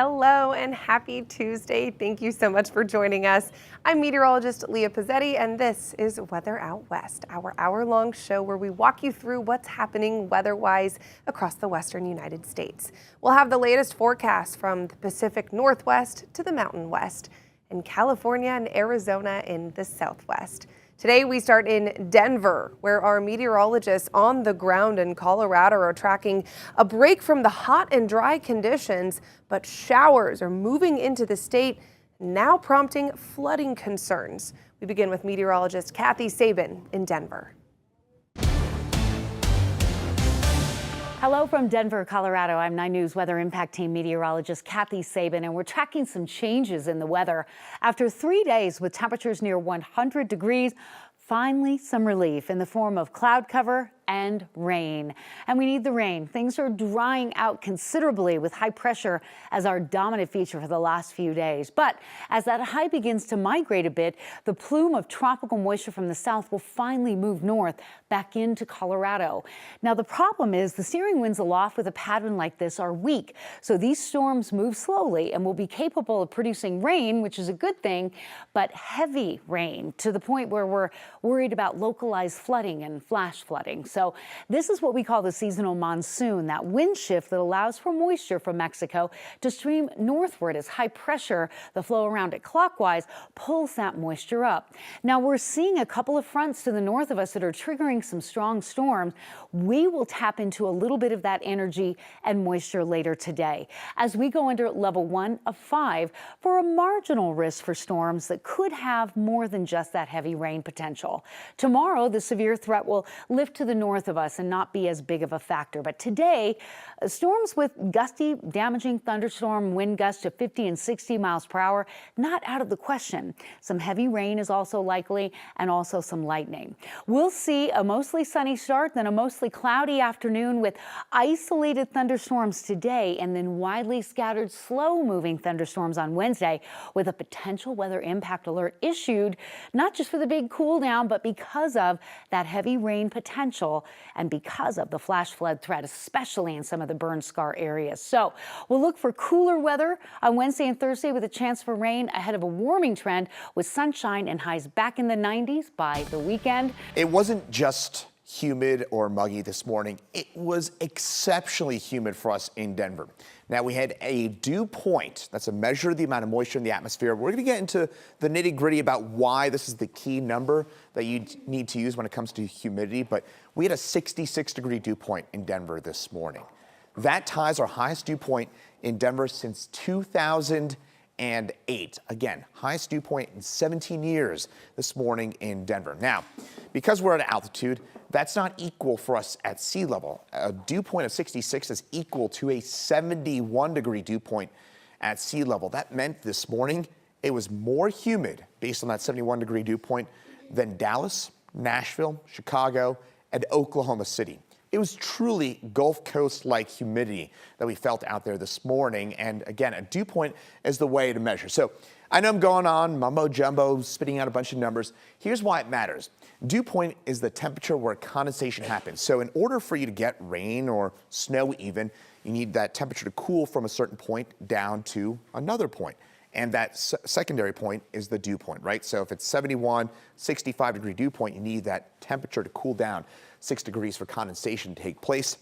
Hello and happy Tuesday. Thank you so much for joining us. I'm meteorologist Leah Pizzetti, and this is Weather Out West, our hour-long show where we walk you through what's happening weather-wise across the western United States. We'll have the latest forecasts from the Pacific Northwest to the Mountain West, and California and Arizona in the Southwest. Today we start in Denver, where our meteorologists on the ground in Colorado are tracking a break from the hot and dry conditions, but showers are moving into the state, now prompting flooding concerns. We begin with meteorologist Kathy Sabin in Denver. Hello from Denver, Colorado. I'm 9 News Weather Impact Team meteorologist Kathy Sabin, and we're tracking some changes in the weather. After 3 days with temperatures near 100 degrees, finally some relief in the form of cloud cover and rain. And we need the rain. Things are drying out considerably with high pressure as our dominant feature for the last few days. But as that high begins to migrate a bit, the plume of tropical moisture from the south will finally move north back into Colorado. Now, the problem is the steering winds aloft with a pattern like this are weak. So these storms move slowly and will be capable of producing rain, which is a good thing, but heavy rain to the point where we're worried about localized flooding and flash flooding. So this is what we call the seasonal monsoon, that wind shift that allows for moisture from Mexico to stream northward as high pressure, the flow around it clockwise, pulls that moisture up. Now we're seeing a couple of fronts to the north of us that are triggering some strong storms. We will tap into a little bit of that energy and moisture later today as we go under level 1 of 5 for a marginal risk for storms that could have more than just that heavy rain potential. Tomorrow, the severe threat will lift to the north of us and not be as big of a factor. But today, storms with gusty, damaging thunderstorm wind gusts to 50 and 60 miles per hour, not out of the question. Some heavy rain is also likely and also some lightning. We'll see a mostly sunny start, then a mostly cloudy afternoon with isolated thunderstorms today and then widely scattered slow-moving thunderstorms on Wednesday with a potential weather impact alert issued, not just for the big cool down, but because of that heavy rain potential and because of the flash flood threat, especially in some of the burn scar areas. So we'll look for cooler weather on Wednesday and Thursday with a chance for rain ahead of a warming trend with sunshine and highs back in the 90s by the weekend. It wasn't just humid or muggy this morning. It was exceptionally humid for us in Denver. Now we had a dew point. That's a measure of the amount of moisture in the atmosphere. We're going to get into the nitty gritty about why this is the key number that you need to use when it comes to humidity. But we had a 66-degree dew point in Denver this morning. That ties our highest dew point in Denver since 2008. Again, highest dew point in 17 years this morning in Denver. Now, because we're at altitude, that's not equal for us at sea level. A dew point of 66 is equal to a 71-degree dew point at sea level. That meant this morning it was more humid based on that 71-degree dew point than Dallas, Nashville, Chicago, and Oklahoma City. It was truly Gulf Coast-like humidity that we felt out there this morning. And again, a dew point is the way to measure. So I know I'm going on mumbo jumbo, spitting out a bunch of numbers. Here's why it matters. Dew point is the temperature where condensation happens. So in order for you to get rain or snow even, you need that temperature to cool from a certain point down to another point. And that secondary point is the dew point, right? So if it's 71, 65-degree dew point, you need that temperature to cool down 6 degrees for condensation to take place.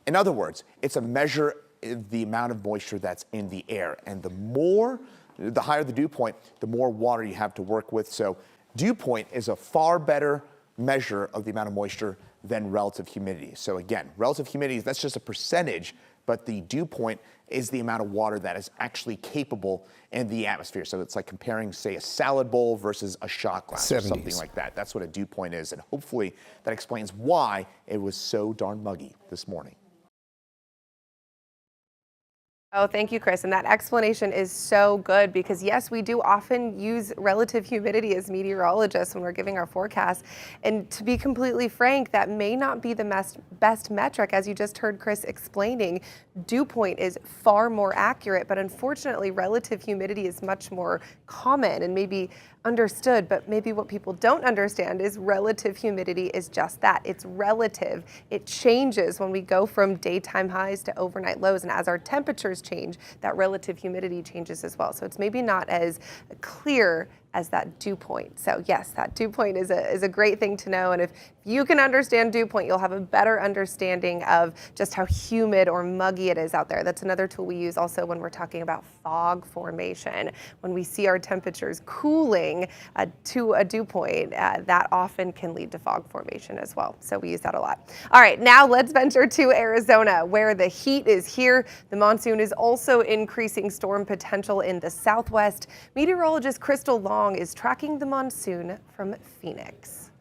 In other words, it's a measure of the amount of moisture that's in the air. And the higher the dew point, the more water you have to work with. So dew point is a far better measure of the amount of moisture than relative humidity. So again, relative humidity, that's just a percentage, but the dew point is the amount of water that is actually capable in the atmosphere. So it's like comparing, say, a salad bowl versus a shot glass 70s. or something like that. That's what a dew point is, and hopefully that explains why it was so darn muggy this morning. Oh, thank you, Chris. And that explanation is so good because, yes, we do often use relative humidity as meteorologists when we're giving our forecast. And to be completely frank, that may not be the best metric, as you just heard Chris explaining. Dew point is far more accurate, but unfortunately, relative humidity is much more common and maybe Understood, but maybe what people don't understand is relative humidity is just that. It's relative. It changes when we go from daytime highs to overnight lows, and as our temperatures change, that relative humidity changes as well. So it's maybe not as clear as that dew point. So yes, that dew point is a great thing to know, and if you can understand dew point, you'll have a better understanding of just how humid or muggy it is out there. That's another tool we use also when we're talking about fog formation. When we see our temperatures cooling to a dew point, that often can lead to fog formation as well. So we use that a lot. All right, now let's venture to Arizona, where the heat is here. The monsoon is also increasing storm potential in the southwest. Meteorologist Crystal Long is tracking the monsoon from Phoenix.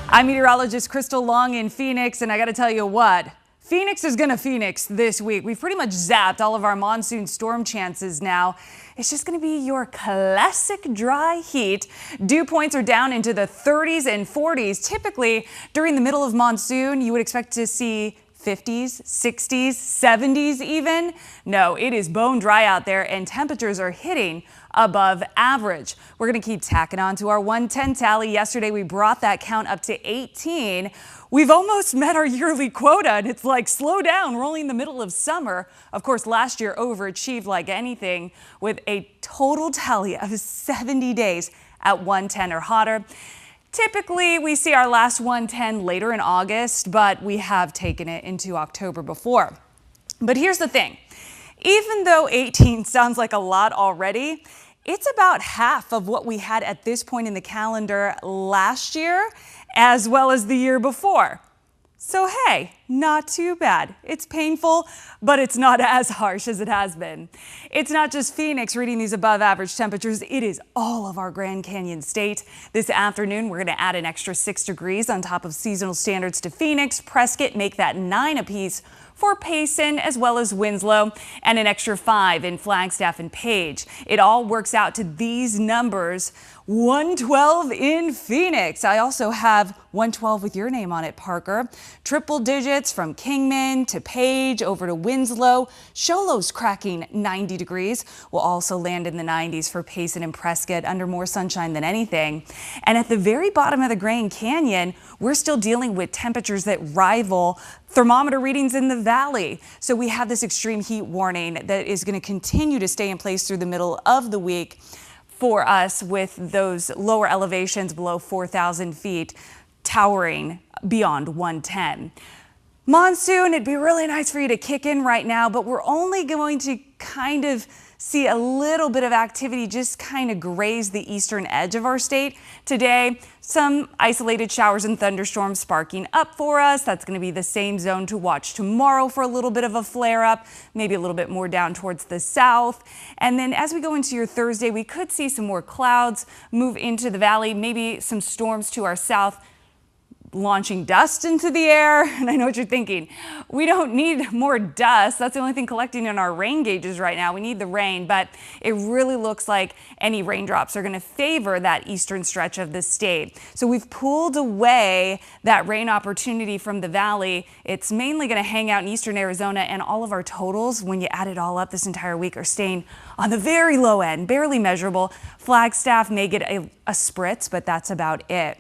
I'm meteorologist Crystal Long in Phoenix, and I got to tell you what, Phoenix is going to Phoenix this week. We've pretty much zapped all of our monsoon storm chances now. It's just going to be your classic dry heat. Dew points are down into the 30s and 40s. Typically, during the middle of monsoon, you would expect to see 50s, 60s, 70s even. No, it is bone dry out there, and temperatures are hitting above average. We're going to keep tacking on to our 110 tally. Yesterday, we brought that count up to 18. We've almost met our yearly quota, and it's like, slow down, we're only in the middle of summer. Of course, last year overachieved like anything with a total tally of 70 days at 110 or hotter. Typically, we see our last 110 later in August, but we have taken it into October before. But here's the thing. Even though 18 sounds like a lot already, it's about half of what we had at this point in the calendar last year, as well as the year before. So hey, not too bad. It's painful, but it's not as harsh as it has been. It's not just Phoenix reading these above average temperatures, it is all of our Grand Canyon state. This afternoon, we're going to add an extra 6 degrees on top of seasonal standards to Phoenix, Prescott, make that 9 apiece for Payson as well as Winslow, and an extra 5 in Flagstaff and Page. It all works out to these numbers. 112 in Phoenix. I also have 112 with your name on it, Parker. Triple digits from Kingman to Page over to Winslow. Show Low's cracking 90 degrees. We'll also land in the 90s for Payson and Prescott, under more sunshine than anything. And at the very bottom of the Grand Canyon, we're still dealing with temperatures that rival thermometer readings in the valley. So we have this extreme heat warning that is going to continue to stay in place through the middle of the week for us, with those lower elevations below 4,000 feet towering beyond 110. Monsoon, it'd be really nice for you to kick in right now, but we're only going to kind of see a little bit of activity just kind of graze the eastern edge of our state today. Some isolated showers and thunderstorms sparking up for us. That's going to be the same zone to watch tomorrow for a little bit of a flare up, maybe a little bit more down towards the south. And then as we go into your Thursday, we could see some more clouds move into the valley, maybe some storms to our south, launching dust into the air. And I know what you're thinking. We don't need more dust. That's the only thing collecting in our rain gauges right now. We need the rain, but it really looks like any raindrops are going to favor that eastern stretch of the state. So we've pulled away that rain opportunity from the valley. It's mainly going to hang out in eastern Arizona, and all of our totals, when you add it all up this entire week, are staying on the very low end, barely measurable. Flagstaff may get a spritz, but that's about it.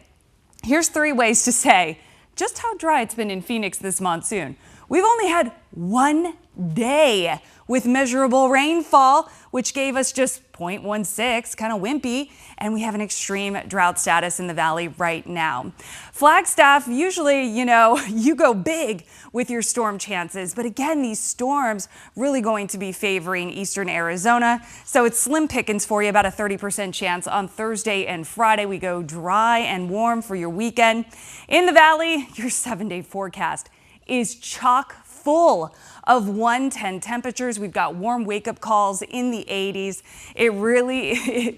Here's 3 ways to say just how dry it's been in Phoenix this monsoon. We've only had 1 day with measurable rainfall, which gave us just 0.16, kind of wimpy, and we have an extreme drought status in the valley right now. Flagstaff, usually, you go big with your storm chances, but again, these storms really going to be favoring eastern Arizona, so it's slim pickings for you, about a 30% chance on Thursday and Friday. We go dry and warm for your weekend. In the valley, your 7-day forecast is chock full of 110 temperatures. We've got warm wake-up calls in the 80s.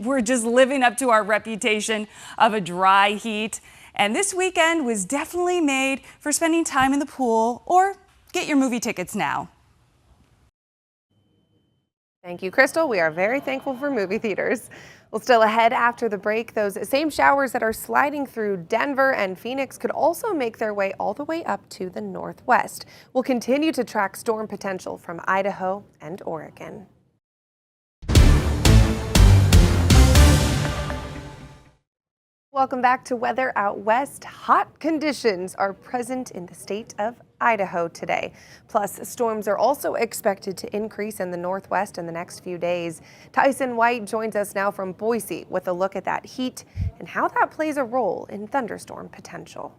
We're just living up to our reputation of a dry heat. And this weekend was definitely made for spending time in the pool or get your movie tickets now. Thank you, Crystal. We are very thankful for movie theaters. Well, still ahead after the break, those same showers that are sliding through Denver and Phoenix could also make their way all the way up to the northwest. We'll continue to track storm potential from Idaho and Oregon. Welcome back to Weather Out West. Hot conditions are present in the state of Idaho today. Plus, storms are also expected to increase in the northwest in the next few days. Tyson White joins us now from Boise with a look at that heat and how that plays a role in thunderstorm potential.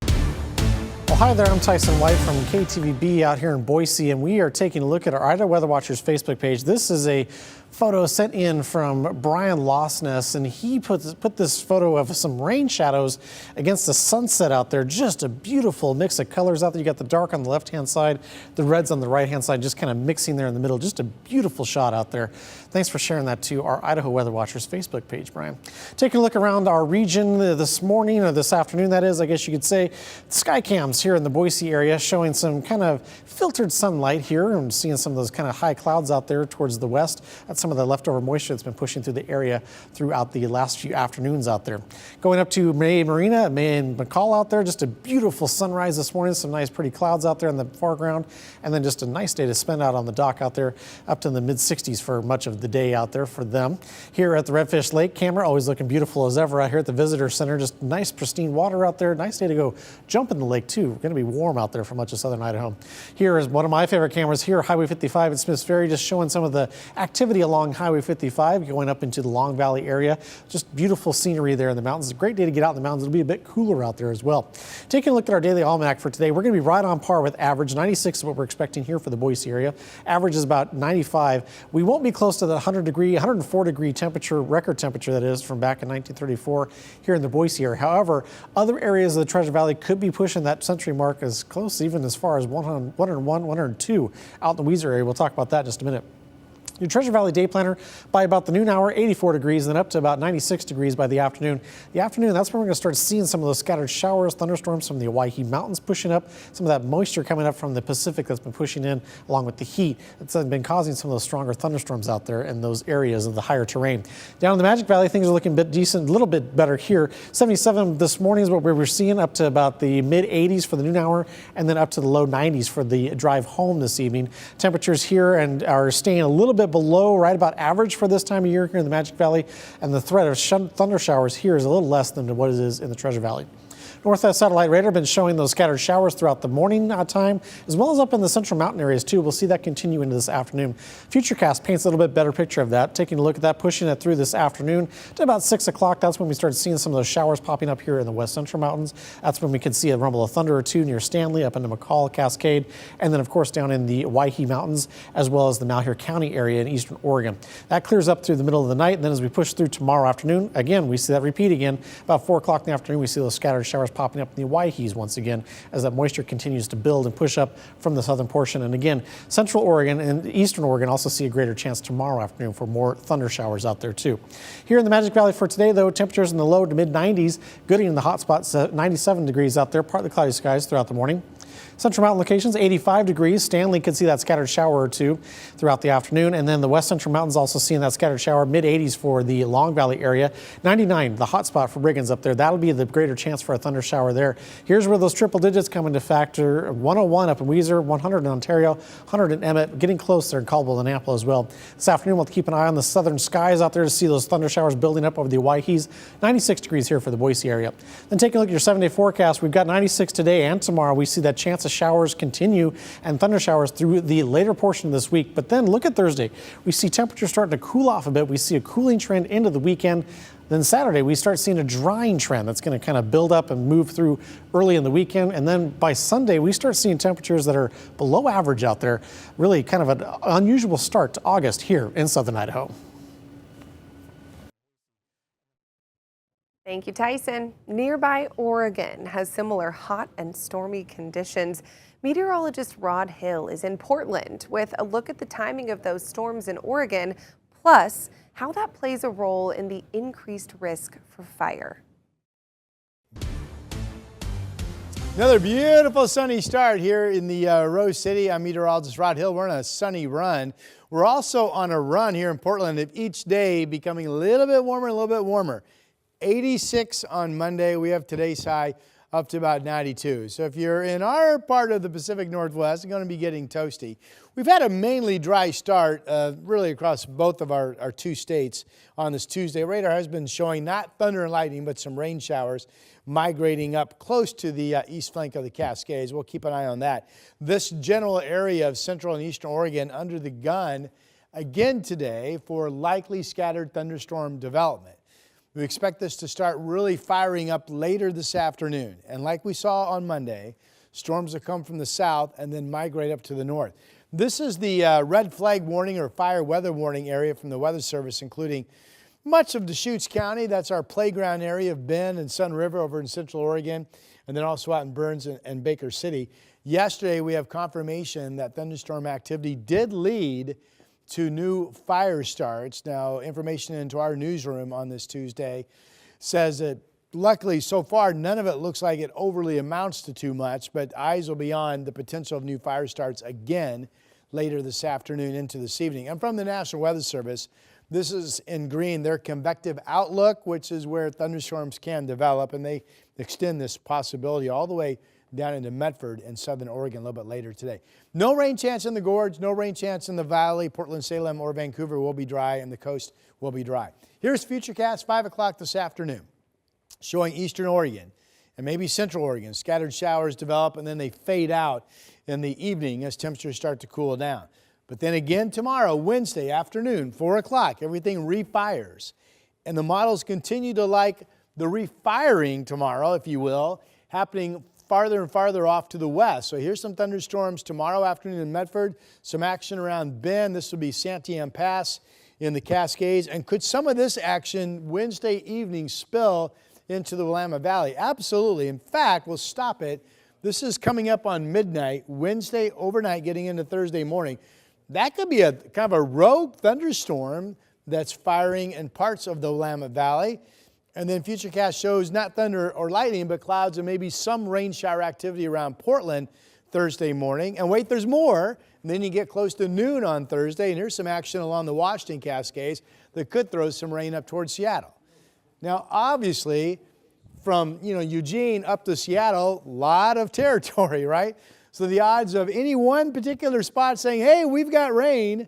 Well, hi there, I'm Tyson White from KTVB out here in Boise, and we are taking a look at our Idaho Weather Watchers Facebook page. This is a photo sent in from Brian Losness, and he put this photo of some rain shadows against the sunset out there. Just a beautiful mix of colors out there. You got the dark on the left-hand side, the reds on the right-hand side, just kind of mixing there in the middle. Just a beautiful shot out there. Thanks for sharing that to our Idaho Weather Watchers Facebook page, Brian. Taking a look around our region this morning, or this afternoon that is, I guess you could say, sky cams here in the Boise area showing some kind of filtered sunlight here. I'm seeing some of those kind of high clouds out there towards the west. That's some of the leftover moisture that's been pushing through the area throughout the last few afternoons out there. Going up to May Marina, May and McCall out there, just a beautiful sunrise this morning. Some nice pretty clouds out there in the foreground, and then just a nice day to spend out on the dock out there, up to the mid 60s for much of the day out there for them. Here at the Redfish Lake camera, always looking beautiful as ever out here at the visitor center. Just nice pristine water out there. Nice day to go jump in the lake too. Going to be warm out there for much of southern Idaho. Here is one of my favorite cameras here, Highway 55 at Smiths Ferry, just showing some of the activity along Highway 55 going up into the Long Valley area. Just beautiful scenery there in the mountains. It's a great day to get out in the mountains. It'll be a bit cooler out there as well. Taking a look at our daily almanac for today, we're going to be right on par with average. 96 is what we're expecting here for the Boise area. Average is about 95. We won't be close to the 104 degree temperature, record temperature that is from back in 1934 here in the Boise area. However, other areas of the Treasure Valley could be pushing that century mark as close, even as far as 101, 102 out in the Weiser area. We'll talk about that in just a minute. Your Treasure Valley day planner by about the noon hour, 84 degrees, then up to about 96 degrees by the afternoon. The afternoon, that's when we're going to start seeing some of those scattered showers, thunderstorms from the Owyhee Mountains pushing up, some of that moisture coming up from the Pacific that's been pushing in along with the heat that's been causing some of those stronger thunderstorms out there in those areas of the higher terrain. Down in the Magic Valley, things are looking a bit decent, a little bit better here. 77 this morning is what we were seeing, up to about the mid 80s for the noon hour, and then up to the low 90s for the drive home this evening. Temperatures here and are staying a little bit below right about average for this time of year here in the Magic Valley, and the threat of thunder showers here is a little less than what it is in the Treasure Valley. Northwest Satellite Radar been showing those scattered showers throughout the morning time, as well as up in the central mountain areas too. We'll see that continue into this afternoon. Futurecast paints a little bit better picture of that. Taking a look at that, pushing it through this afternoon to about 6 o'clock. That's when we started seeing some of those showers popping up here in the west central mountains. That's when we could see a rumble of thunder or two near Stanley, up into McCall, Cascade, and then of course down in the Owyhee Mountains, as well as the Malheur County area in eastern Oregon. That clears up through the middle of the night, and then as we push through tomorrow afternoon, again, we see that repeat again. About 4 o'clock in the afternoon, we see those scattered showers popping up in the Owyhees once again as that moisture continues to build and push up from the southern portion. And again, central Oregon and eastern Oregon also see a greater chance tomorrow afternoon for more thunder showers out there too. Here in the Magic Valley for today, though, temperatures in the low to mid 90s. Gooding in the hot spots, 97 degrees out there, partly cloudy skies throughout the morning. Central Mountain locations, 85 degrees. Stanley could see that scattered shower or two throughout the afternoon. And then the West Central Mountains also seeing that scattered shower, mid 80s for the Long Valley area. 99, the hot spot for Brighams up there. That'll be the greater chance for a thunder shower there. Here's where those triple digits come into factor. 101 up in Weiser, 100 in Ontario, 100 in Emmett, getting close there in Caldwell and Ample as well. This afternoon, we'll keep an eye on the southern skies out there to see those thunder showers building up over the Owyhees. 96 degrees here for the Boise area. Then taking a look at your 7-day forecast, we've got 96 today and tomorrow. We see that chance of showers continue and thunder showers through the later portion of this week. But then look at Thursday. We see temperatures starting to cool off a bit. We see a cooling trend into the weekend. Then Saturday, we start seeing a drying trend that's going to kind of build up and move through early in the weekend. And then by Sunday, we start seeing temperatures that are below average out there. Really kind of an unusual start to August here in southern Idaho. Thank you, Tyson. Nearby Oregon has similar hot and stormy conditions. Meteorologist Rod Hill is in Portland with a look at the timing of those storms in Oregon, plus how that plays a role in the increased risk for fire. Another beautiful sunny start here in the Rose City. I'm meteorologist Rod Hill. We're on a sunny run. We're also on a run here in Portland of each day becoming a little bit warmer, 86 on Monday. We have today's high up to about 92. So if you're in our part of the Pacific Northwest, you're going to be getting toasty. We've had a mainly dry start really across both of our two states on this Tuesday. Radar has been showing not thunder and lightning, but some rain showers migrating up close to the east flank of the Cascades. We'll keep an eye on that. This general area of central and eastern Oregon under the gun again today for likely scattered thunderstorm development. We expect this to start really firing up later this afternoon. And like we saw on Monday, storms will come from the south and then migrate up to the north. This is the red flag warning or fire weather warning area from the Weather Service, including much of Deschutes County. That's our playground area of Bend and Sun River over in Central Oregon, and then also out in Burns and Baker City. Yesterday, we have confirmation that thunderstorm activity did lead to new fire starts. Now, information into our newsroom on this Tuesday says that luckily so far none of it looks like it overly amounts to too much, but eyes will be on the potential of new fire starts again later this afternoon into this evening. And from the National Weather Service, this is in green, their convective outlook, which is where thunderstorms can develop, and they extend this possibility all the way down into Medford and southern Oregon a little bit later today. No rain chance in the gorge, no rain chance in the valley. Portland, Salem, or Vancouver will be dry, and the coast will be dry. Here's Futurecast 5 o'clock this afternoon, showing eastern Oregon and maybe central Oregon. Scattered showers develop, and then they fade out in the evening as temperatures start to cool down. But then again tomorrow, Wednesday afternoon, 4 o'clock, everything refires. And the models continue to like the refiring tomorrow, if you will, happening farther and farther off to the west. So here's some thunderstorms tomorrow afternoon in Medford, some action around Bend. This will be Santiam Pass in the Cascades. And could some of this action Wednesday evening spill into the Willamette Valley? Absolutely. In fact, we'll stop it. This is coming up on midnight, Wednesday overnight, getting into Thursday morning. That could be a kind of a rogue thunderstorm that's firing in parts of the Willamette Valley. And then Futurecast shows not thunder or lightning, but clouds and maybe some rain shower activity around Portland Thursday morning. And wait, there's more. And then you get close to noon on Thursday, and here's some action along the Washington Cascades that could throw some rain up towards Seattle. Now, obviously, from Eugene up to Seattle, a lot of territory, right? So the odds of any one particular spot saying, hey, we've got rain,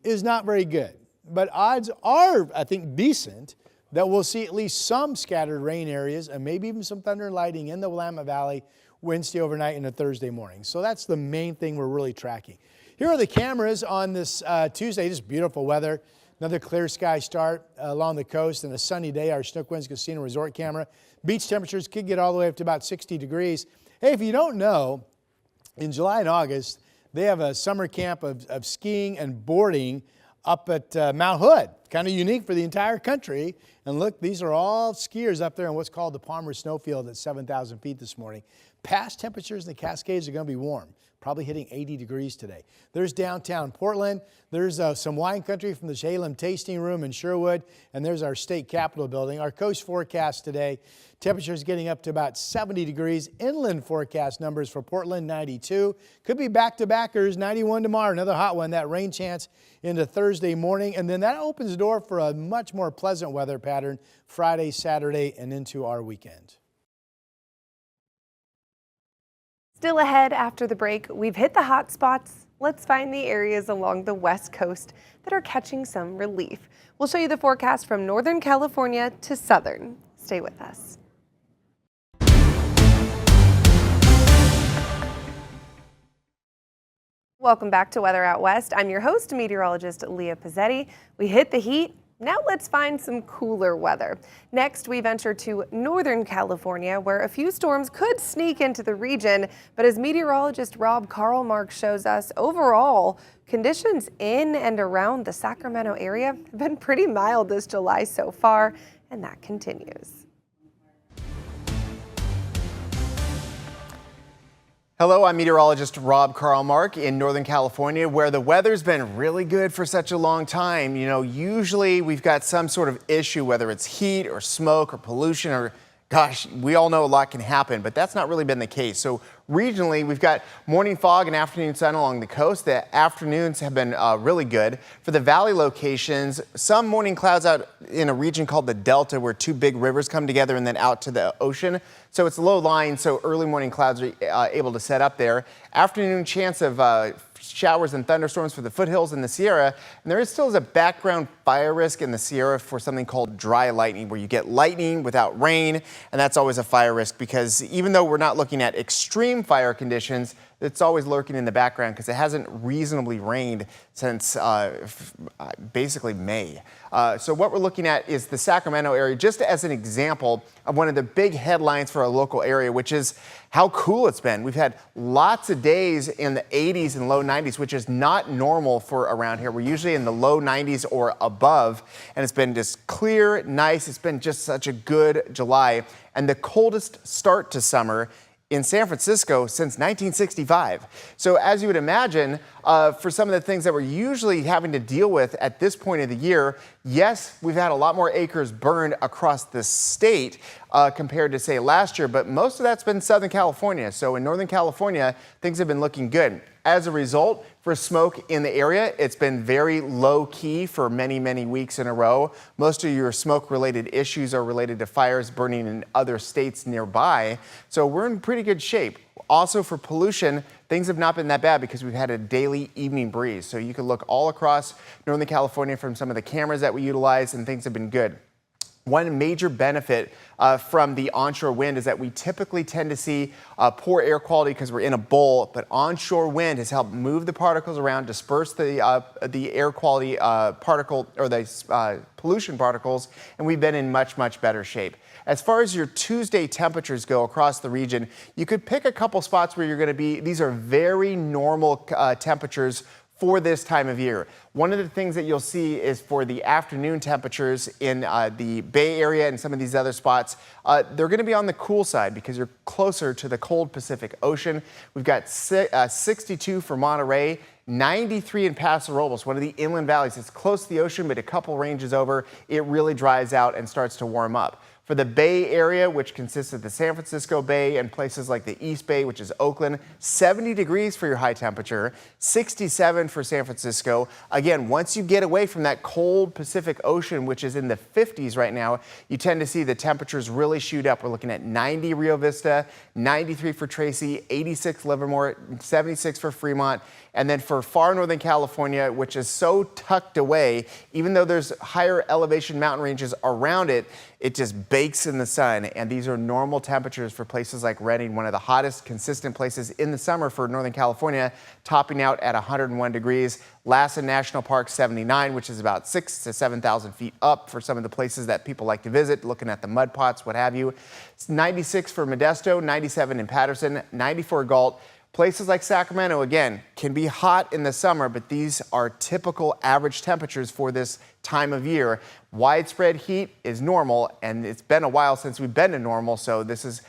is not very good. But odds are, I think, decent that we'll see at least some scattered rain areas and maybe even some thunder and lightning in the Willamette Valley Wednesday overnight into Thursday morning. So that's the main thing we're really tracking. Here are the cameras on this Tuesday. Just beautiful weather. Another clear sky start along the coast and a sunny day. Our Snook Winds Casino Resort camera. Beach temperatures could get all the way up to about 60 degrees. Hey, if you don't know, in July and August, they have a summer camp of skiing and boarding up at Mount Hood. Kind of unique for the entire country. And look, these are all skiers up there in what's called the Palmer Snowfield at 7,000 feet this morning. Past temperatures in the Cascades are going to be warm, probably hitting 80 degrees today. There's downtown Portland. There's some wine country from the Salem Tasting Room in Sherwood. And there's our state capitol building. Our coast forecast today, temperatures getting up to about 70 degrees. Inland forecast numbers for Portland, 92. Could be back-to-backers, 91 tomorrow, another hot one. That rain chance into Thursday morning. And then that opens the door for a much more pleasant weather pattern Friday, Saturday, and into our weekend. Still ahead after the break, we've hit the hot spots. Let's find the areas along the west coast that are catching some relief. We'll show you the forecast from Northern California to Southern. Stay with us. Welcome back to Weather Out West. I'm your host, meteorologist Leah Pizzetti. We hit the heat. Now let's find some cooler weather. Next, we venture to Northern California, where a few storms could sneak into the region. But as meteorologist Rob Carlmark shows us, overall, conditions in and around the Sacramento area have been pretty mild this July so far, and that continues. Hello, I'm meteorologist Rob Carlmark in Northern California, where the weather's been really good for such a long time. You know, usually we've got some sort of issue, whether it's heat or smoke or pollution or, gosh, we all know a lot can happen, but that's not really been the case. So regionally, we've got morning fog and afternoon sun along the coast. The afternoons have been really good. For the valley locations, some morning clouds out in a region called the Delta where two big rivers come together and then out to the ocean. So it's low lying, so early morning clouds are able to set up there. Afternoon chance of showers and thunderstorms for the foothills and the Sierra. And there still is a background fire risk in the Sierra for something called dry lightning, where you get lightning without rain. And that's always a fire risk because even though we're not looking at extreme fire conditions, it's always lurking in the background because it hasn't reasonably rained since basically May. So what we're looking at is the Sacramento area, just as an example of one of the big headlines for our local area, which is how cool it's been. We've had lots of days in the 80s and low 90s, which is not normal for around here. We're usually in the low 90s or above, and it's been just clear, nice. It's been just such a good July, and the coldest start to summer in San Francisco since 1965. So as you would imagine, for some of the things that we're usually having to deal with at this point of the year, yes, we've had a lot more acres burned across the state compared to, say, last year, but most of that's been Southern California. So in Northern California, things have been looking good. As a result, for smoke in the area, it's been very low key for many, many weeks in a row. Most of your smoke related issues are related to fires burning in other states nearby. So we're in pretty good shape. Also for pollution, things have not been that bad because we've had a daily evening breeze. So you can look all across Northern California from some of the cameras that we utilize, and things have been good. One major benefit from the onshore wind is that we typically tend to see poor air quality because we're in a bowl, but onshore wind has helped move the particles around, disperse the air quality particle or the pollution particles, and we've been in much, much better shape. As far as your Tuesday temperatures go across the region, you could pick a couple spots where you're going to be. These are very normal temperatures for this time of year. One of the things that you'll see is for the afternoon temperatures in the Bay Area and some of these other spots, they're going to be on the cool side because you're closer to the cold Pacific Ocean. We've got 62 for Monterey, 93 in Paso Robles, one of the inland valleys. It's close to the ocean, but a couple ranges over, it really dries out and starts to warm up. For the Bay Area, which consists of the San Francisco Bay and places like the East Bay, which is Oakland, 70 degrees for your high temperature, 67 for San Francisco. Again, once you get away from that cold Pacific Ocean, which is in the 50s right now, you tend to see the temperatures really shoot up. We're looking at 90 Rio Vista, 93 for Tracy, 86 Livermore, 76 for Fremont. And then for far Northern California, which is so tucked away, even though there's higher elevation mountain ranges around it, it just bakes in the sun. And these are normal temperatures for places like Redding, one of the hottest consistent places in the summer for Northern California, topping out at 101 degrees. Lassen National Park, 79, which is about 6,000 to 7,000 feet up for some of the places that people like to visit, looking at the mud pots, what have you. It's 96 for Modesto, 97 in Patterson, 94 Galt. Places like Sacramento, again, can be hot in the summer, but these are typical average temperatures for this time of year. Widespread heat is normal, and it's been a while since we've been to normal, so this is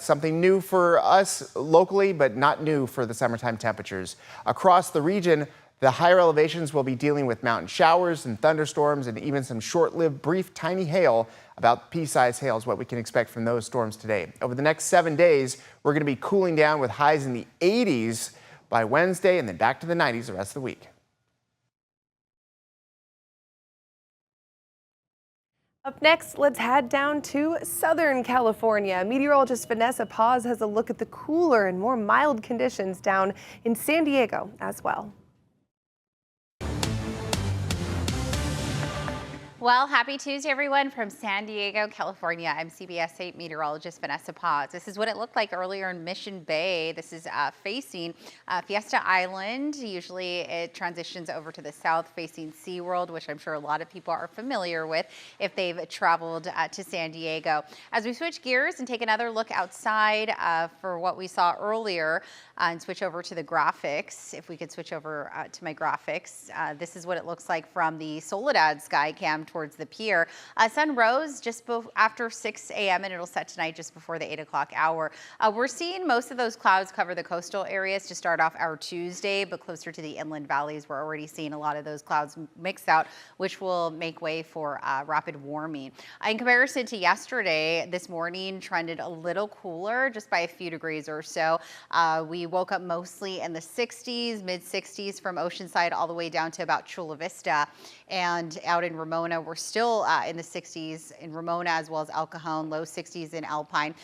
something new for us locally, but not new for the summertime temperatures. Across the region, the higher elevations will be dealing with mountain showers and thunderstorms and even some short-lived, brief, tiny hail. About pea-sized hail is what we can expect from those storms today. Over the next 7 days, we're going to be cooling down with highs in the 80s by Wednesday and then back to the 90s the rest of the week. Up next, let's head down to Southern California. Meteorologist Vanessa Paz has a look at the cooler and more mild conditions down in San Diego as well. Well, happy Tuesday, everyone, from San Diego, California. I'm CBS 8 meteorologist Vanessa Paz. This is what it looked like earlier in Mission Bay. This is facing Fiesta Island. Usually it transitions over to the south facing SeaWorld, which I'm sure a lot of people are familiar with if they've traveled to San Diego. As we switch gears and take another look outside for what we saw earlier, and switch over to the graphics. If we could switch over to my graphics, this is what it looks like from the Soledad sky cam towards the pier. Sun rose just after 6 a.m. and it'll set tonight just before the 8 o'clock hour. We're seeing most of those clouds cover the coastal areas to start off our Tuesday, but closer to the inland valleys, we're already seeing a lot of those clouds mix out, which will make way for rapid warming. In comparison to yesterday, this morning trended a little cooler, just by a few degrees or so. We woke up mostly in the 60s, mid 60s from Oceanside all the way down to about Chula Vista. And out in Ramona, we're still in the 60s in Ramona as well as El Cajon, low 60s in Alpine.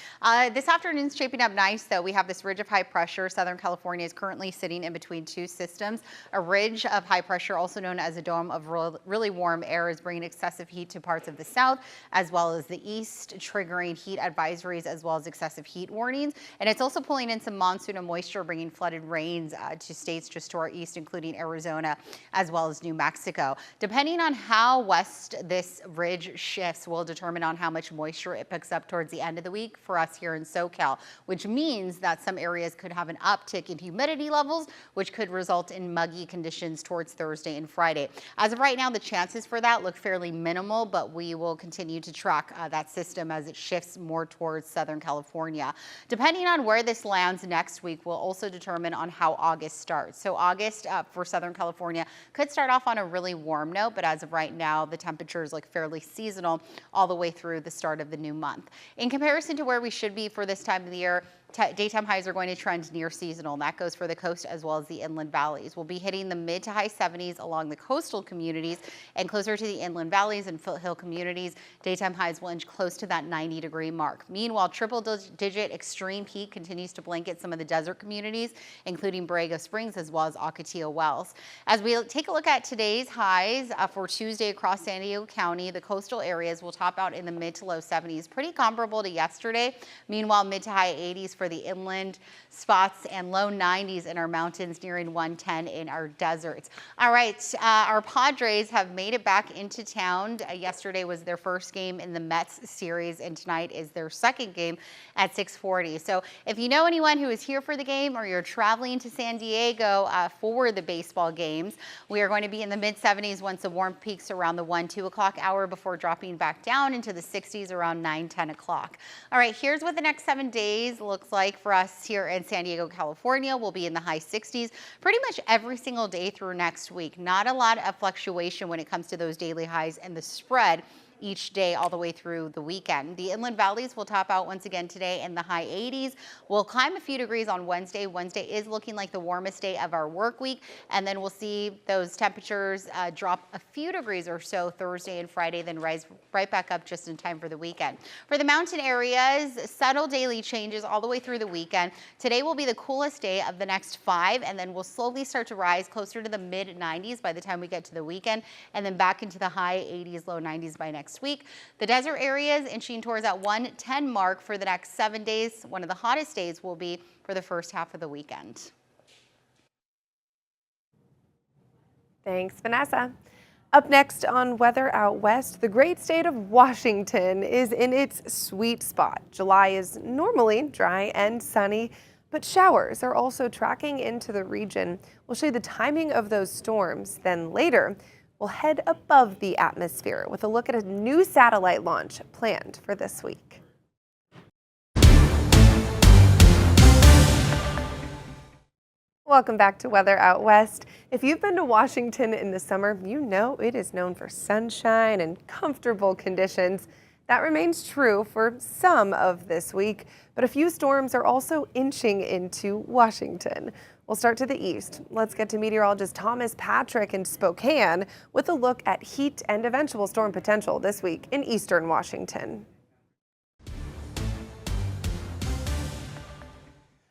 This afternoon's shaping up nice, though. We have this ridge of high pressure. Southern California is currently sitting in between two systems. A ridge of high pressure, also known as a dome of really warm air, is bringing excessive heat to parts of the south as well as the east, triggering heat advisories as well as excessive heat warnings. And it's also pulling in some monsoon and moisture, bringing flooded rains to states just to our east, including Arizona as well as New Mexico. Depending on how west this ridge shifts will determine on how much moisture it picks up towards the end of the week for us here in SoCal, which means that some areas could have an uptick in humidity levels, which could result in muggy conditions towards Thursday and Friday. As of right now, the chances for that look fairly minimal, but we will continue to track that system as it shifts more towards Southern California. Depending on where this lands next week will also determine on how August starts. So August for Southern California could start off on a really warm note, but as of right now, the temperatures look fairly seasonal all the way through the start of the new month. In comparison to where we should be for this time of the year, daytime highs are going to trend near seasonal, and that goes for the coast as well as the inland valleys. We'll be hitting the mid to high 70s along the coastal communities, and closer to the inland valleys and foothill communities, daytime highs will inch close to that 90-degree mark. Meanwhile, triple-digit extreme heat continues to blanket some of the desert communities, including Borrego Springs as well as Ocotillo Wells. As we take a look at today's highs for Tuesday across San Diego County, the coastal areas will top out in the mid to low 70s, pretty comparable to yesterday. Meanwhile, mid to high 80s for the inland spots and low 90s in our mountains, nearing 110 in our deserts. All right, our Padres have made it back into town. Yesterday was their first game in the Mets series, and tonight is their second game at 6:40. So if you know anyone who is here for the game or you're traveling to San Diego for the baseball games, we are going to be in the mid 70s once the warm peaks around the 1-2 o'clock hour before dropping back down into the 60s around 9-10 o'clock. All right, here's what the next 7 days looks like for us here in San Diego, California. We'll be in the high 60s pretty much every single day through next week. Not a lot of fluctuation when it comes to those daily highs and the spread each day all the way through the weekend. The inland valleys will top out once again today in the high 80s. We'll climb a few degrees on Wednesday. Wednesday is looking like the warmest day of our work week, and then we'll see those temperatures drop a few degrees or so Thursday and Friday, then rise right back up just in time for the weekend. For the mountain areas, subtle daily changes all the way through the weekend. Today will be the coolest day of the next 5, and then we'll slowly start to rise closer to the mid 90s by the time we get to the weekend, and then back into the high 80s, low 90s by next week. The desert areas inching towards that 110 mark for the next 7 days. One of the hottest days will be for the first half of the weekend. Thanks, Vanessa. Up next on Weather Out West, the great state of Washington is in its sweet spot. July is normally dry and sunny, but showers are also tracking into the region. We'll show you the timing of those storms. Then later, we'll head above the atmosphere with a look at a new satellite launch planned for this week. Welcome back to Weather Out West. If you've been to Washington in the summer, you know it is known for sunshine and comfortable conditions. That remains true for some of this week, but a few storms are also inching into Washington. We'll start to the east. Let's get to meteorologist Thomas Patrick in Spokane with a look at heat and eventual storm potential this week in eastern Washington.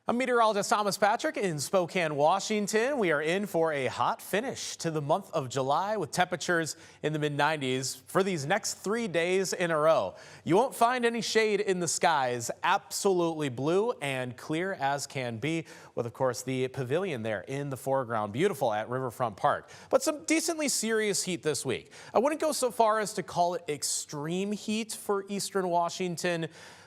I'm meteorologist Thomas Patrick in Spokane, Washington. We are in for a hot finish to the month of July with temperatures in the mid-90s for these next 3 days in a row. You won't find any shade in the skies, absolutely blue and clear as can be, with of course the pavilion there in the foreground, beautiful at Riverfront Park. But some decently serious heat this week. I wouldn't go so far as to call it extreme heat for eastern Washington,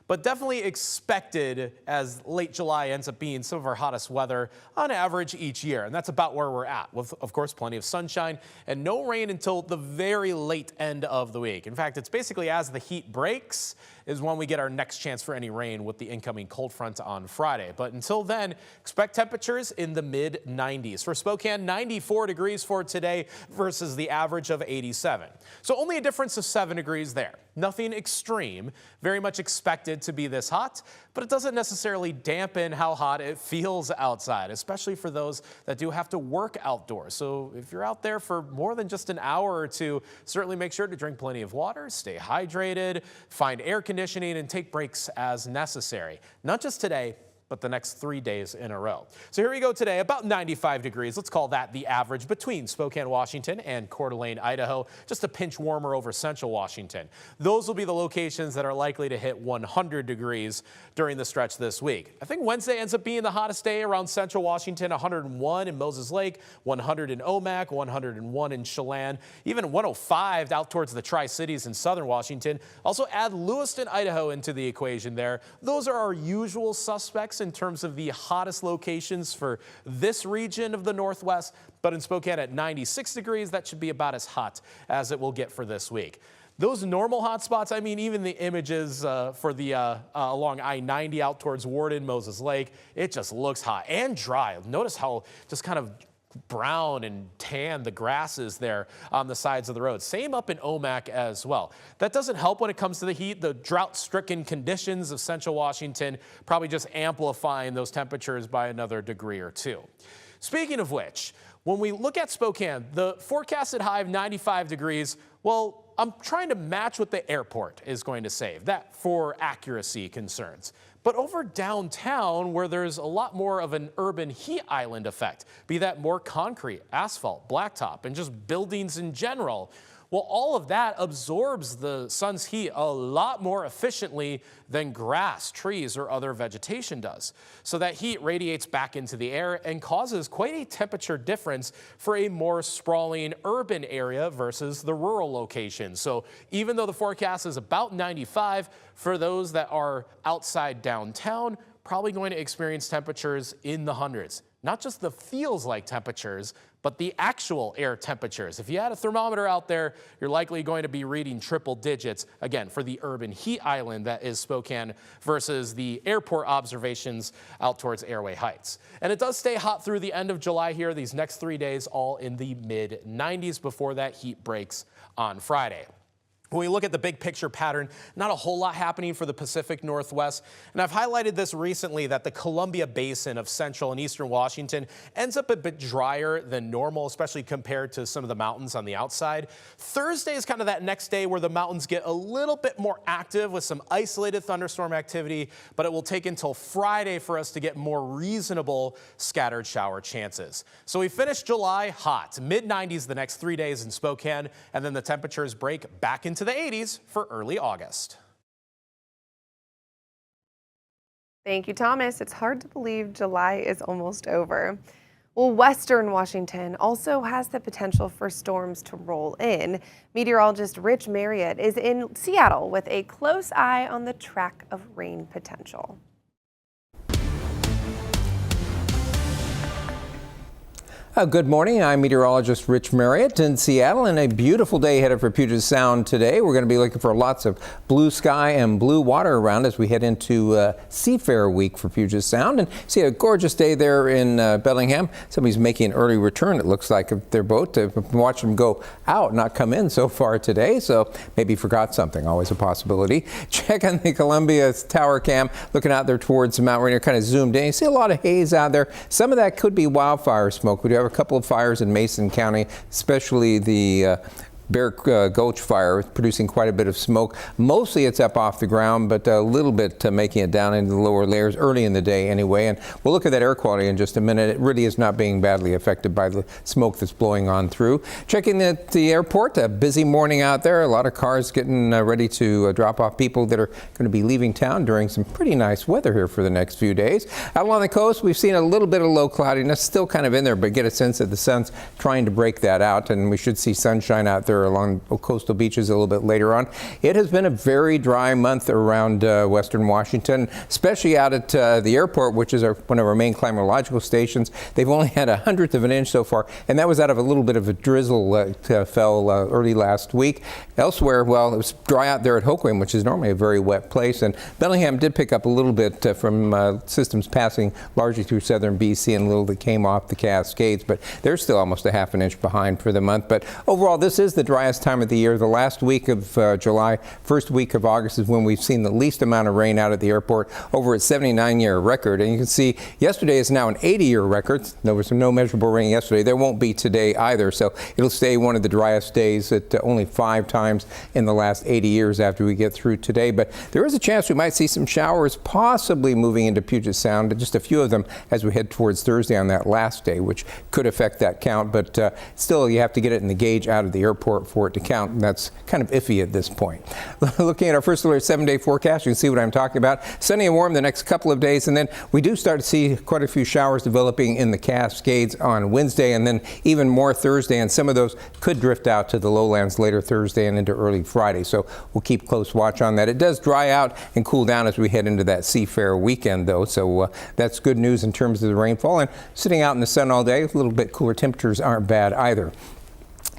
but definitely expected as late July ends up being some of our hottest weather on average each year. And that's about where we're at, with, of course, plenty of sunshine and no rain until the very late end of the week. In fact, it's basically as the heat breaks is when we get our next chance for any rain with the incoming cold front on Friday. But until then, expect temperatures in the mid-90s. For Spokane, 94 degrees for today versus the average of 87. So only a difference of 7 degrees there. Nothing extreme, very much expected to be this hot, but it doesn't necessarily dampen how hot it feels outside, especially for those that do have to work outdoors. So if you're out there for more than just an hour or two, certainly make sure to drink plenty of water, stay hydrated, find air conditioning, and take breaks as necessary. Not just today, but the next 3 days in a row. So here we go today, about 95 degrees. Let's call that the average between Spokane, Washington and Coeur d'Alene, Idaho. Just a pinch warmer over central Washington. Those will be the locations that are likely to hit 100 degrees during the stretch this week. I think Wednesday ends up being the hottest day around central Washington, 101 in Moses Lake, 100 in Omak, 101 in Chelan, even 105 out towards the Tri-Cities in southern Washington. Also add Lewiston, Idaho into the equation there. Those are our usual suspects in terms of the hottest locations for this region of the Northwest, but in Spokane at 96 degrees, that should be about as hot as it will get for this week. Those normal hot spots, I mean, even the images for the along I-90 out towards Warden, Moses Lake, it just looks hot and dry. Notice how just kind of brown and tan the grass is there on the sides of the road. Same up in Omak as well. That doesn't help when it comes to the heat. The drought-stricken conditions of central Washington probably just amplifying those temperatures by another degree or two. Speaking of which, when we look at Spokane, the forecasted high of 95 degrees, well, I'm trying to match what the airport is going to save, that for accuracy concerns. But over downtown, where there's a lot more of an urban heat island effect, be that more concrete, asphalt, blacktop, and just buildings in general, well, all of that absorbs the sun's heat a lot more efficiently than grass, trees, or other vegetation does. So that heat radiates back into the air and causes quite a temperature difference for a more sprawling urban area versus the rural location. So even though the forecast is about 95, for those that are outside downtown, probably going to experience temperatures in the hundreds. Not just the feels like temperatures, but the actual air temperatures. If you had a thermometer out there, you're likely going to be reading triple digits, again, for the urban heat island that is Spokane versus the airport observations out towards Airway Heights. And it does stay hot through the end of July here, these next 3 days, all in the mid-90s before that heat breaks on Friday. When we look at the big picture pattern, not a whole lot happening for the Pacific Northwest. And I've highlighted this recently that the Columbia Basin of central and eastern Washington ends up a bit drier than normal, especially compared to some of the mountains on the outside. Thursday is kind of that next day where the mountains get a little bit more active with some isolated thunderstorm activity, but it will take until Friday for us to get more reasonable scattered shower chances. So we finished July hot, mid-90s the next 3 days in Spokane, and then the temperatures break back into the 80s for early August. Thank you, Thomas. It's hard to believe July is almost over. Well, Western Washington also has the potential for storms to roll in. Meteorologist Rich Marriott is in Seattle with a close eye on the track of rain potential. Good morning. I'm meteorologist Rich Marriott in Seattle, and a beautiful day headed for Puget Sound today. We're going to be looking for lots of blue sky and blue water around as we head into Seafair Week for Puget Sound, and see a gorgeous day there in Bellingham. Somebody's making an early return, it looks like, of their boat. I've been watching them go out, not come in so far today, so maybe forgot something. Always a possibility. Check on the Columbia Tower cam, looking out there towards Mount Rainier, kind of zoomed in. You see a lot of haze out there. Some of that could be wildfire smoke. We do have a couple of fires in Mason County, especially the Bear Gulch fire, producing quite a bit of smoke. Mostly it's up off the ground, but a little bit making it down into the lower layers early in the day anyway. And we'll look at that air quality in just a minute. It really is not being badly affected by the smoke that's blowing on through. Checking at the airport, a busy morning out there. A lot of cars getting ready to drop off people that are going to be leaving town during some pretty nice weather here for the next few days. Out along the coast, we've seen a little bit of low cloudiness, still kind of in there, but get a sense that the sun's trying to break that out, and we should see sunshine out there there along coastal beaches a little bit later on. It has been a very dry month around western Washington, especially out at the airport, which is one of our main climatological stations. They've only had 1/100 of an inch so far, and that was out of a little bit of a drizzle that fell early last week. Elsewhere, well, it was dry out there at Hoquiam, which is normally a very wet place, and Bellingham did pick up a little bit from systems passing largely through southern BC and a little that came off the Cascades, but they're still almost a half an inch behind for the month. But overall, this is the driest time of the year. The last week of July, first week of August is when we've seen the least amount of rain out at the airport, over its 79-year record. And you can see yesterday is now an 80-year record. There was no measurable rain yesterday. There won't be today either, so it'll stay one of the driest days at only 5 times in the last 80 years after we get through today. But there is a chance we might see some showers possibly moving into Puget Sound, just a few of them as we head towards Thursday on that last day, which could affect that count. But still, you have to get it in the gauge out of the airport for it to count, and that's kind of iffy at this point. Looking at our first alert 7-day forecast, you can see what I'm talking about. Sunny and warm the next couple of days, and then we do start to see quite a few showers developing in the Cascades on Wednesday, and then even more Thursday, and some of those could drift out to the lowlands later Thursday and into early Friday. So we'll keep close watch on that. It does dry out and cool down as we head into that Seafair weekend, though, so that's good news in terms of the rainfall. And sitting out in the sun all day, a little bit cooler temperatures aren't bad either.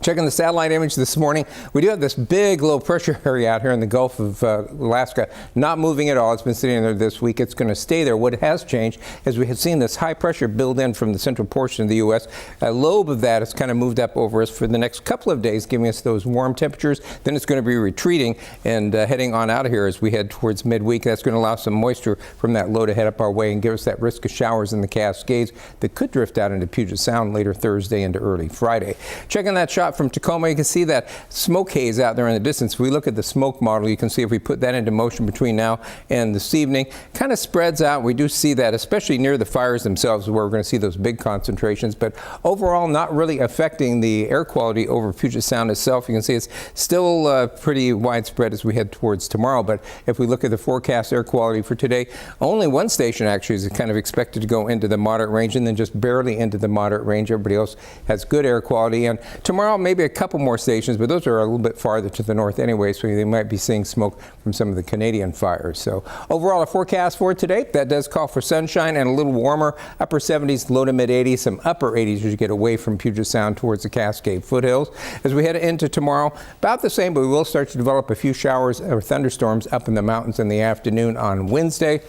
Checking the satellite image this morning, we do have this big low pressure area out here in the Gulf of Alaska, not moving at all. It's been sitting there this week. It's going to stay there. What has changed is we have seen this high pressure build in from the central portion of the U.S. A lobe of that has kind of moved up over us for the next couple of days, giving us those warm temperatures. Then it's going to be retreating and heading on out of here as we head towards midweek. That's going to allow some moisture from that low to head up our way and give us that risk of showers in the Cascades that could drift out into Puget Sound later Thursday into early Friday. Checking that shot from Tacoma, you can see that smoke haze out there in the distance. If we look at the smoke model, you can see if we put that into motion between now and this evening, kind of spreads out. We do see that, especially near the fires themselves, where we're going to see those big concentrations, but overall not really affecting the air quality over Puget Sound itself. You can see it's still pretty widespread as we head towards tomorrow, but if we look at the forecast air quality for today, only one station actually is kind of expected to go into the moderate range and then just barely into the moderate range. Everybody else has good air quality, and tomorrow maybe a couple more stations, but those are a little bit farther to the north anyway, so they might be seeing smoke from some of the Canadian fires. So overall, a forecast for today that does call for sunshine and a little warmer, upper 70s, low to mid 80s, some upper 80s as you get away from Puget Sound towards the Cascade foothills. As we head into tomorrow, about the same, but we will start to develop a few showers or thunderstorms up in the mountains in the afternoon on Wednesday.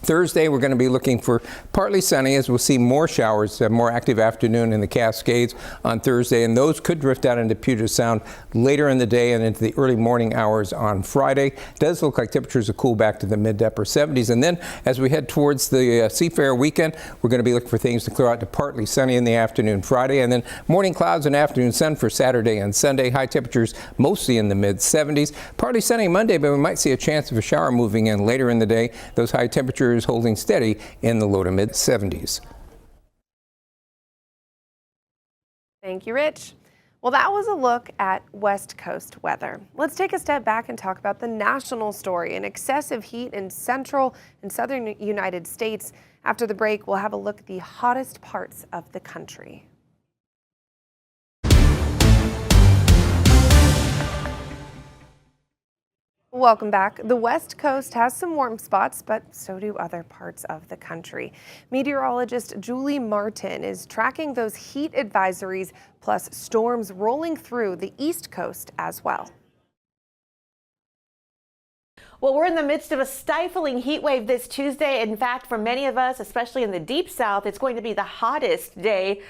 Thursday, we're going to be looking for partly sunny as we'll see more showers, more active afternoon in the Cascades on Thursday, and those could drift out into Puget Sound later in the day and into the early morning hours on Friday. It does look like temperatures will cool back to the mid to upper 70s, and then as we head towards the Seafair weekend, we're going to be looking for things to clear out to partly sunny in the afternoon Friday, and then morning clouds and afternoon sun for Saturday and Sunday. High temperatures mostly in the mid 70s. Partly sunny Monday, but we might see a chance of a shower moving in later in the day. Those high temperatures holding steady in the low to mid 70s. Thank you, Rich. Well, that was a look at West Coast weather. Let's take a step back and talk about the national story and excessive heat in central and southern United States. After the break, we'll have a look at the hottest parts of the country. Welcome back. The West Coast has some warm spots, but so do other parts of the country. Meteorologist Julie Martin is tracking those heat advisories plus storms rolling through the East Coast as well. Well, we're in the midst of a stifling heat wave this Tuesday. In fact, for many of us, especially in the deep south, it's going to be the hottest day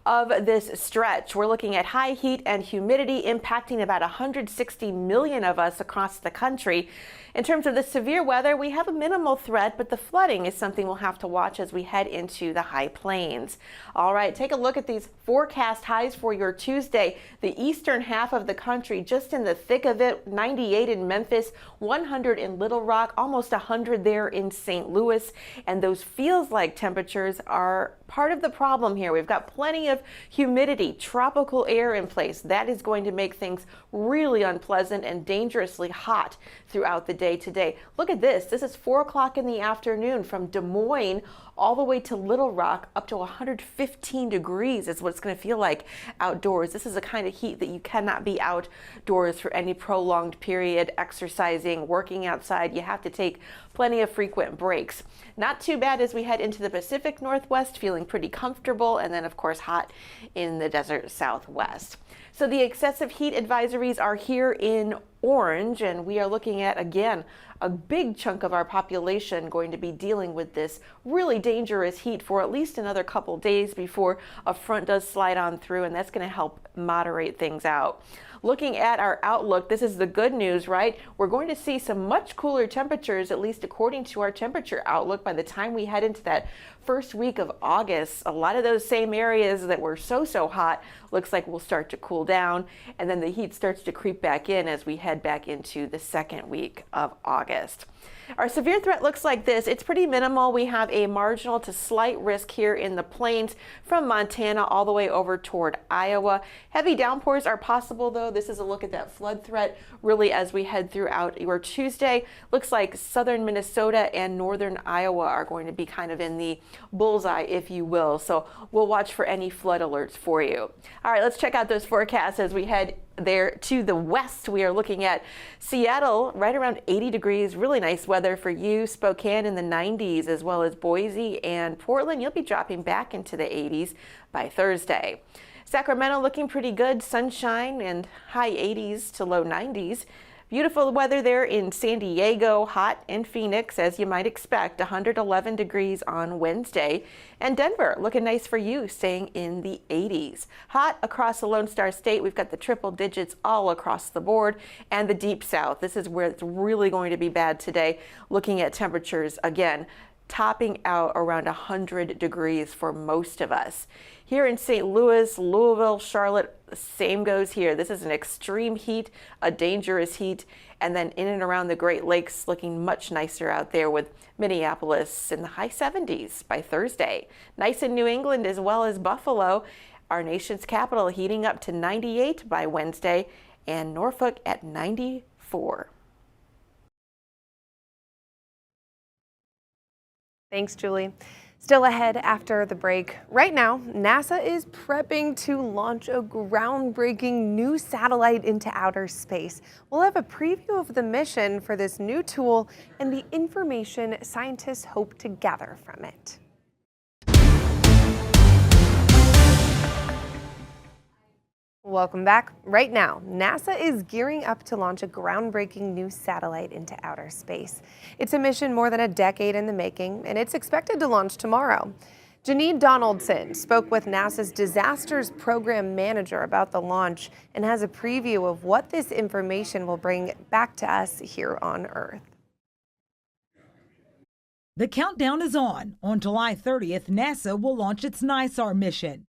of this stretch. We're looking at high heat and humidity impacting about 160 million of us across the country. In terms of the severe weather, we have a minimal threat, but the flooding is something we'll have to watch as we head into the high plains. All right, take a look at these forecast highs for your Tuesday. The eastern half of the country, just in the thick of it, 98 in Memphis, 100 in Little Rock, almost 100 there in St. Louis. And those feels like temperatures are part of the problem here. We've got plenty plenty of humidity, tropical air in place. That is going to make things really unpleasant and dangerously hot throughout the day today. Look at this. This is 4 o'clock in the afternoon from Des Moines all the way to Little Rock. Up to 115 degrees is what it's going to feel like outdoors. This is the kind of heat that you cannot be outdoors for any prolonged period, exercising, working outside. You have to take plenty of frequent breaks. Not too bad as we head into the Pacific Northwest, feeling pretty comfortable, and then of course hot in the desert Southwest. So the excessive heat advisories are here in orange, and we are looking at, again, a big chunk of our population going to be dealing with this really dangerous heat for at least another couple days before a front does slide on through, and that's going to help moderate things out. Looking at our outlook, this is the good news, right? We're going to see some much cooler temperatures, at least according to our temperature outlook, by the time we head into that first week of August. A lot of those same areas that were so hot looks like will start to cool down, and then the heat starts to creep back in as we head back into the second week of August. Our severe threat looks like this. It's pretty minimal. We have a marginal to slight risk here in the plains from Montana all the way over toward Iowa. Heavy downpours are possible, though. This is a look at that flood threat really as we head throughout your Tuesday. Looks like southern Minnesota and northern Iowa are going to be kind of in the bullseye, if you will. So we'll watch for any flood alerts for you. All right, let's check out those forecasts as we head there to the west. We are looking at Seattle right around 80 degrees. Really nice weather for you. Spokane in the 90s, as well as Boise and Portland. You'll be dropping back into the 80s by Thursday. Sacramento looking pretty good. Sunshine and high 80s to low 90s. Beautiful weather there in San Diego, hot in Phoenix, as you might expect, 111 degrees on Wednesday. And Denver, looking nice for you, staying in the 80s. Hot across the Lone Star State. We've got the triple digits all across the board. And the Deep South, this is where it's really going to be bad today. Looking at temperatures, again, topping out around 100 degrees for most of us. Here in St. Louis, Louisville, Charlotte, same goes here. This is an extreme heat, a dangerous heat, and then in and around the Great Lakes looking much nicer out there with Minneapolis in the high 70s by Thursday. Nice in New England as well as Buffalo, our nation's capital, heating up to 98 by Wednesday, and Norfolk at 94. Thanks, Julie. Still ahead after the break. Right now, NASA is prepping to launch a groundbreaking new satellite into outer space. We'll have a preview of the mission for this new tool and the information scientists hope to gather from it. Welcome back. Right now, NASA is gearing up to launch a groundbreaking new satellite into outer space. It's a mission more than a decade in the making, and it's expected to launch tomorrow. Janine Donaldson spoke with NASA's Disasters Program Manager about the launch and has a preview of what this information will bring back to us here on Earth. The countdown is on. On July 30th, NASA will launch its NISAR mission.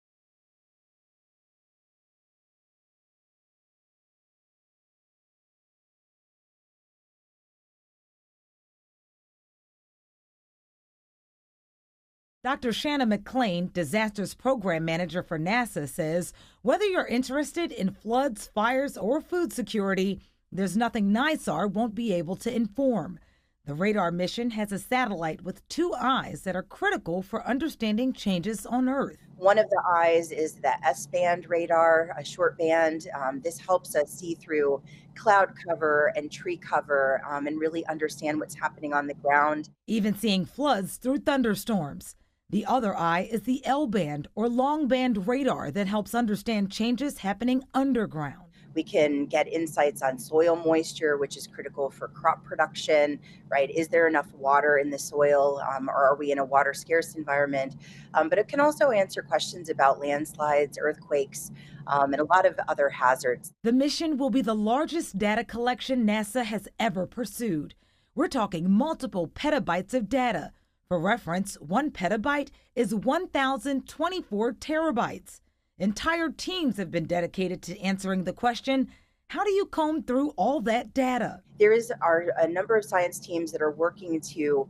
Dr. Shanna McClain, Disasters Program Manager for NASA, says whether you're interested in floods, fires, or food security, there's nothing NISAR won't be able to inform. The radar mission has a satellite with two eyes that are critical for understanding changes on Earth. One of the eyes is the S-band radar, a short band. This helps us see through cloud cover and tree cover and really understand what's happening on the ground. Even seeing floods through thunderstorms. The other eye is the L-band or long band radar that helps understand changes happening underground. We can get insights on soil moisture, which is critical for crop production, right? Is there enough water in the soil or are we in a water scarce environment? But it can also answer questions about landslides, earthquakes, and a lot of other hazards. The mission will be the largest data collection NASA has ever pursued. We're talking multiple petabytes of data. For reference, 1 petabyte is 1,024 terabytes. Entire teams have been dedicated to answering the question, how do you comb through all that data? There are a number of science teams that are working to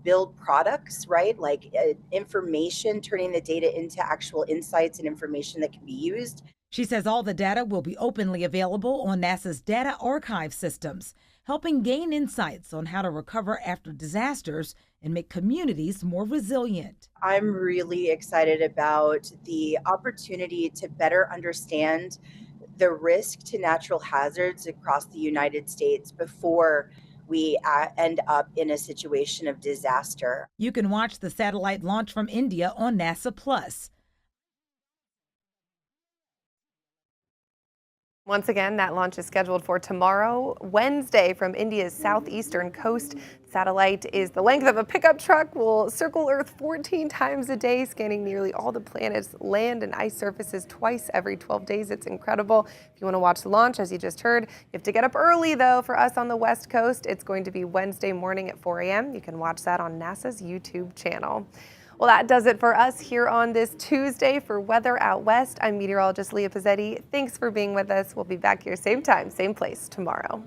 build products, right? Like information, turning the data into actual insights and information that can be used. She says all the data will be openly available on NASA's data archive systems, helping gain insights on how to recover after disasters and make communities more resilient. I'm really excited about the opportunity to better understand the risk to natural hazards across the United States before we end up in a situation of disaster. You can watch the satellite launch from India on NASA Plus. Once again, that launch is scheduled for tomorrow, Wednesday, from India's southeastern coast. The satellite is the length of a pickup truck, will circle Earth 14 times a day, scanning nearly all the planet's land and ice surfaces twice every 12 days. It's incredible. If you want to watch the launch, as you just heard, you have to get up early, though. For us on the West Coast, it's going to be Wednesday morning at 4 a.m. You can watch that on NASA's YouTube channel. Well, that does it for us here on this Tuesday for Weather Out West. I'm meteorologist Leah Pizzetti. Thanks for being with us. We'll be back here same time, same place tomorrow.